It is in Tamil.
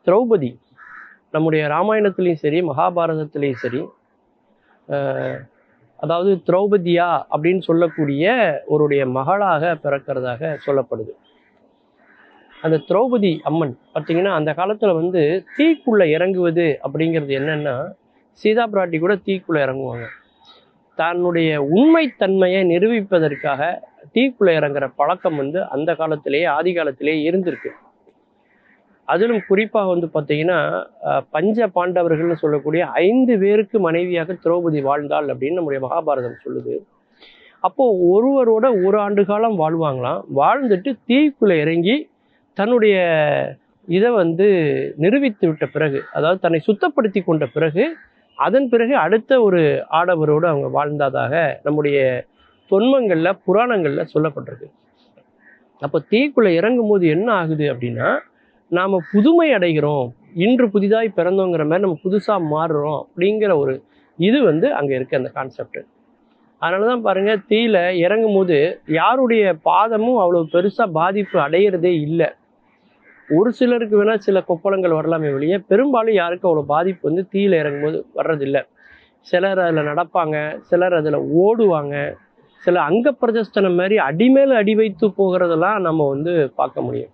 திரௌபதி நம்முடைய ராமாயணத்துலேயும் சரி மகாபாரதத்துலேயும் சரி அதாவது திரௌபதியா அப்படின்னு சொல்லக்கூடிய ஒருடைய மகளாக பிறக்கிறதாக சொல்லப்படுது. அந்த திரௌபதி அம்மன் பார்த்தீங்கன்னா அந்த காலத்தில் வந்து தீக்குள்ளே இறங்குவது அப்படிங்கிறது என்னென்னா, சீதா பிராட்டி கூட தீக்குள்ளே இறங்குவாங்க. தன்னுடைய உண்மைத்தன்மையை நிரூபிப்பதற்காக தீக்குள்ளே இறங்குற பழக்கம் வந்து அந்த காலத்திலேயே ஆதி காலத்திலேயே இருந்திருக்கு. அதிலும் குறிப்பாக வந்து பார்த்தீங்கன்னா பஞ்ச பாண்டவர்கள்னு சொல்லக்கூடிய 5 பேருக்கு மனைவியாக திரௌபதி வாழ்ந்தாள் அப்படின்னு நம்முடைய மகாபாரதம் சொல்லுது. அப்போது ஒருவரோட 1 ஆண்டு காலம் வாழ்வாங்களாம். வாழ்ந்துட்டு தீக்குள்ளே இறங்கி தன்னுடைய இதை வந்து நிரூபித்து விட்ட பிறகு, அதாவது தன்னை சுத்தப்படுத்தி கொண்ட பிறகு, அதன் பிறகு அடுத்த ஒரு ஆடவரோடு அவங்க வாழ்ந்ததாக நம்முடைய தொன்மங்களில் புராணங்களில் சொல்லப்பட்டிருக்கு. அப்போ தீக்குள்ளே இறங்கும் போது என்ன ஆகுது அப்படின்னா, நாம் புதுமை அடைகிறோம், இன்று புதிதாய் பிறந்தோங்கிற மாதிரி நம்ம புதுசாக மாறுறோம் அப்படிங்கிற ஒரு இது வந்து அங்கே இருக்குது அந்த கான்செப்ட். அதனால தான் பாருங்கள், தீயில இறங்கும் போது யாருடைய பாதமும் அவ்வளோ பெருசாக பாதிப்பு அடையிறதே இல்லை. ஒரு சிலருக்கு வேணால் சில கொப்பளங்கள் வரலாமே வெளியே, பெரும்பாலும் யாருக்கும் அவ்வளோ பாதிப்பு வந்து தீயில இறங்கும்போது வர்றதில்லை. சிலர் அதில் நடப்பாங்க, சிலர் அதில் ஓடுவாங்க, சில அங்க பிரதஸ்தனம் மாதிரி அடிமேல் அடி வைத்து போகிறதெல்லாம் நம்ம வந்து பார்க்க முடியும்.